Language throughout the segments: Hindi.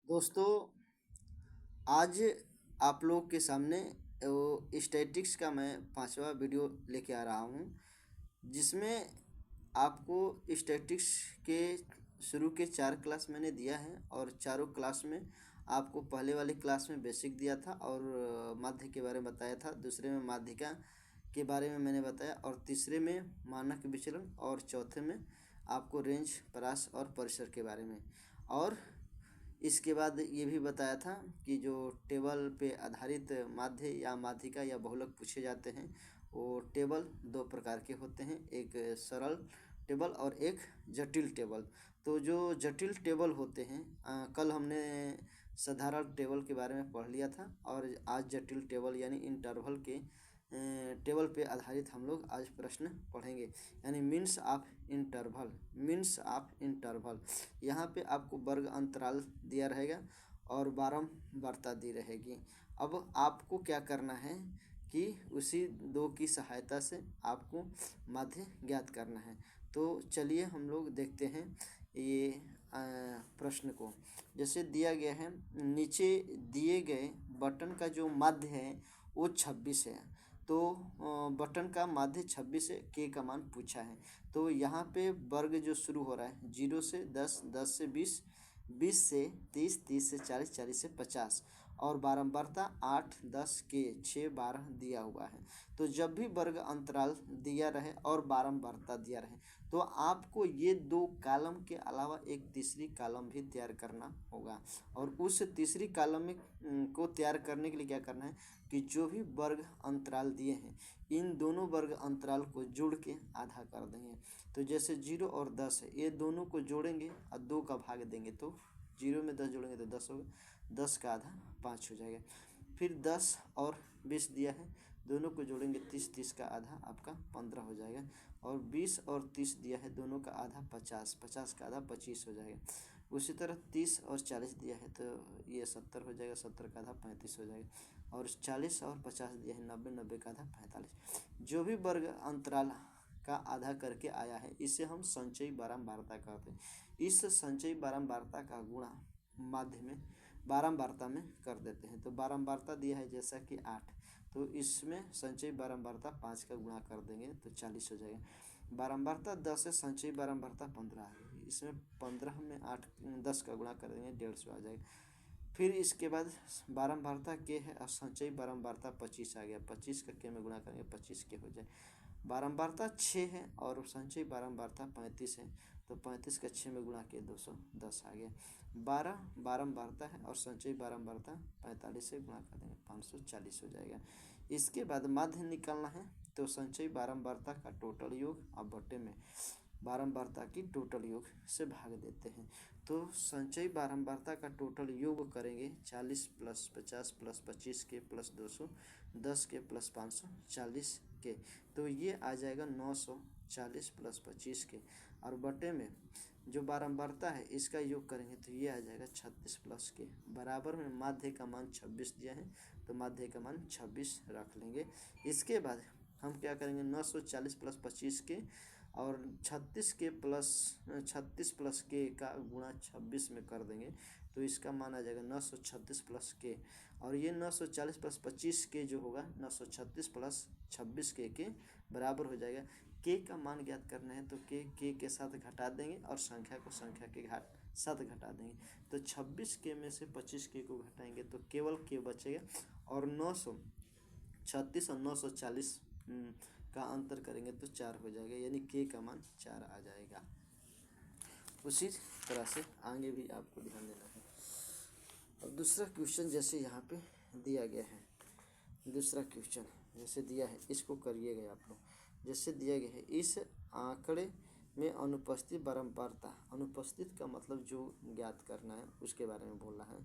दोस्तों, आज आप लोग के सामने वो स्टैटिक्स का मैं पांचवा वीडियो लेके आ रहा हूँ, जिसमें आपको स्टैटिक्स के शुरू के 4 क्लास मैंने दिया है। और चारों क्लास में आपको पहले वाली क्लास में बेसिक दिया था और माध्य के बारे में बताया था। दूसरे में माध्यिका के बारे में मैंने बताया और तीसरे में मानक विचलन और चौथे में आपको रेंज, परास और परिसर के बारे में। और इसके बाद ये भी बताया था कि जो टेबल पे आधारित माध्य या माध्यिका या बहुलक पूछे जाते हैं, वो टेबल दो प्रकार के होते हैं, एक सरल टेबल और एक जटिल टेबल। तो जो जटिल टेबल होते हैं, कल हमने साधारण टेबल के बारे में पढ़ लिया था और आज जटिल टेबल यानी इंटरवल के टेबल पे आधारित हम लोग आज प्रश्न पढ़ेंगे, यानी मीन्स ऑफ इंटरवल। यहाँ पे आपको वर्ग अंतराल दिया रहेगा और बारंबारता दी रहेगी। अब आपको क्या करना है कि उसी दो की सहायता से आपको माध्य ज्ञात करना है। तो चलिए हम लोग देखते हैं ये प्रश्न को। जैसे दिया गया है, नीचे दिए गए बटन का जो माध्य है वो 26 है। तो बटन का माध्य 26 है, के का मान पूछा है। तो यहाँ पे वर्ग जो शुरू हो रहा है 0 से 10, 10 से 20, 20 से 30, 30 से 40, 40 से 50 और बारंबारता 8, 10 के 6, 12 दिया हुआ है। तो जब भी वर्ग अंतराल दिया रहे और बारंबारता दिया रहे तो आपको ये दो कॉलम के अलावा एक तीसरी कॉलम भी तैयार करना होगा। और उस तीसरी कॉलम में को तैयार करने के लिए क्या करना है कि जो भी वर्ग अंतराल दिए हैं इन दोनों वर्ग अंतराल को जोड़ के आधा कर देंगे। तो जैसे 0 और 10 है, ये दोनों को जोड़ेंगे और 2 का भाग देंगे तो 0 में 10 जोड़ेंगे तो 10 होगा, 10 का आधा 5 हो जाएगा। फिर 10 और 20 दिया है, दोनों को जोड़ेंगे 30, 30 का आधा आपका 15 हो जाएगा। और 20 और 30 दिया है, दोनों का आधा 50, 50 का आधा 25 हो जाएगा। उसी तरह 30 और 40 दिया है तो ये 70 हो जाएगा, 70 का आधा 35 हो जाएगा। और 40 और 50 दिया है, 90, 90 का आधा 45। जो भी वर्ग अंतराल का आधा करके आया है इसे हम संचयी बारंबारता कहते हैं। इस संचयी बारंबारता का गुणा माध्य में बारंबारता में कर देते हैं। तो बारंबारता दिया है जैसा कि 8, तो इसमें संचयी बारंबारता 5 का गुणा कर देंगे तो 40 हो जाएगा। बारंबारता 10 है, संचयी बारंबारता 15 है, इसमें 15 में 8, 10 का गुणा कर देंगे 150 आ जाएगा। फिर इसके बाद बारंबारता के है और संचयी बारंबारता 25 आ गया, 25 का के में गुणा करेंगे 25 के हो जाए। बारंबारता 6 है और संचयी बारंबारता 35 है, तो 35 का 6 में गुणा किए 210 आ गया। 12 बारंबारता है और संचयी बारंबारता 45 से गुणा कर देंगे 540 हो जाएगा। इसके बाद माध्य निकालना है, तो संचयी बारंबारता का टोटल योग अब बट्टे में बारंबारता की टोटल योग से भाग देते हैं। तो संचयी बारंबारता का टोटल योग करेंगे 40 प्लस 50 प्लस 25 के प्लस 200, 10 के प्लस 540 के, तो ये आ जाएगा 940 प्लस 25 के। और बटे में जो बारंबारता है इसका योग करेंगे तो ये आ जाएगा 36 प्लस के, बराबर में माध्य का मान 26 दिया है तो माध्य का मान 26 रख लेंगे। इसके बाद हम क्या करेंगे, 940 प्लस 25 के और 36 प्लस के का गुणा 26 में कर देंगे तो इसका मान आ जाएगा 936 प्लस के। और ये 940 प्लस 25 के जो होगा 936 प्लस 26 के बराबर हो जाएगा। के का मान ज्ञात करना है तो के साथ घटा देंगे और संख्या को संख्या के साथ घटा देंगे। तो 26 के में से 25 के को घटाएंगे तो केवल के बचेगा और 936 और 940 का अंतर करेंगे तो 4 हो जाएगा, यानी के का मान 4 आ जाएगा। उसी तरह से आगे भी आपको ध्यान देना है। अब दूसरा क्वेश्चन जैसे यहाँ पे दिया गया है, दूसरा क्वेश्चन जैसे दिया है इसको करिएगा आप लोग। जैसे दिया गया है, इस आंकड़े में अनुपस्थित बारंबारता, अनुपस्थित का मतलब जो ज्ञात करना है उसके बारे में बोल रहा है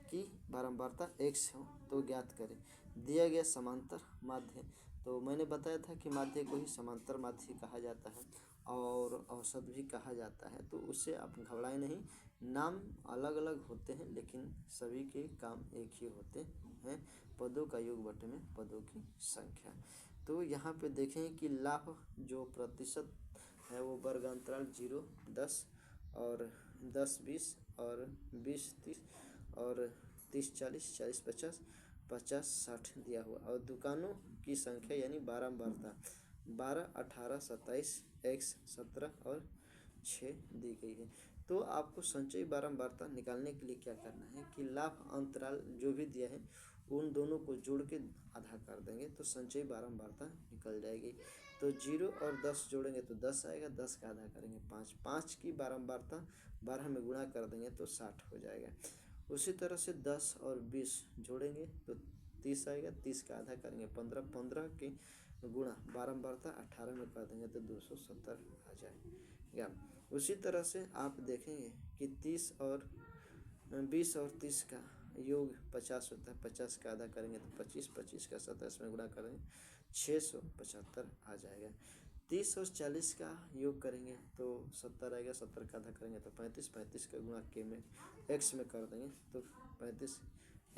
कि बारंबारता x हो तो ज्ञात करें। दिया गया समांतर माध्य, तो मैंने बताया था कि माध्य को ही समांतर माध्य कहा जाता है और औसत भी कहा जाता है। तो उससे आप घबराएं नहीं, नाम अलग अलग होते हैं लेकिन सभी के काम एक ही होते हैं, पदों का योग बटे में पदों की संख्या। तो यहाँ पे देखें कि लाभ जो प्रतिशत है वो वर्ग अंतराल 0, 10 और 10, 20 और 20, 30 और 30 40 40 50 50 60 दिया हुआ और दुकानों की संख्या यानी बारंबारता 12 18 27 x 17 और 6 दी गई है। तो आपको संचयी बारंबारता निकालने के लिए क्या करना है कि लाभ अंतराल जो भी दिया है उन दोनों को जोड़ के आधा कर देंगे तो संचयी बारंबारता निकल जाएगी। तो 0 और 10 जोड़ेंगे तो 10 आएगा, 10 का आधा करेंगे 5, 5 की बारंबारता 12 में गुणा कर देंगे तो 60 हो जाएगा। उसी तरह से 10 और 20 जोड़ेंगे तो 30 आएगा, 30 का आधा करेंगे 15, 15 की गुणा बारंबारता 18 में कर देंगे तो 270 आ जाएगा। उसी तरह से आप देखेंगे कि 30 और 20 और 30 का योग 50 होता है, 50 का आधा करेंगे तो 25, 25 का 27 में गुणा करेंगे 675 आ जाएगा। 30 और 40 का योग करेंगे तो 70 आएगा, 70 का आधा करेंगे तो 35, 35 का गुणा के में x में कर देंगे तो 35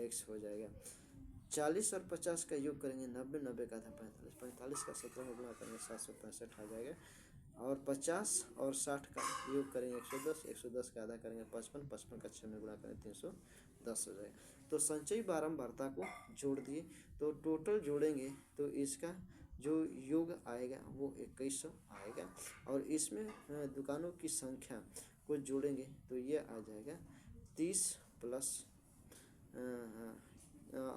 x हो जाएगा। 40 और 50 का योग करेंगे 90, 90 का आधा 45, 45 का 17 में गुणा करेंगे 765 आ जाएगा। और 50 और 60 का योग करेंगे 110, 110 का आधा करेंगे 55, 55 का 6 में गुणा करेंगे 310 हो जाएगा। तो संचयी बारंबारता को जोड़ दिए तो टोटल जोड़ेंगे तो इसका जो योग आएगा वो 2100 आएगा। और इसमें दुकानों की संख्या को जोड़ेंगे तो ये आ जाएगा 30 प्लस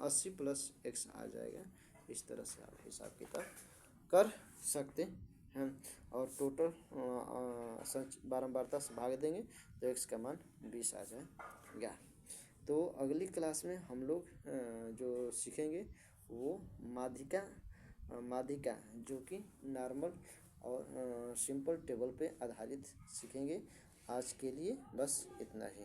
80 प्लस x आ जाएगा। इस तरह से आप हिसाब किताब कर सकते हैं और टोटल बारंबारता से भाग देंगे तो x का मान 20 आ जाएगा। तो अगली क्लास में हम लोग जो सीखेंगे वो माध्यिका जो कि नॉर्मल और सिंपल टेबल पे आधारित सीखेंगे। आज के लिए बस इतना ही।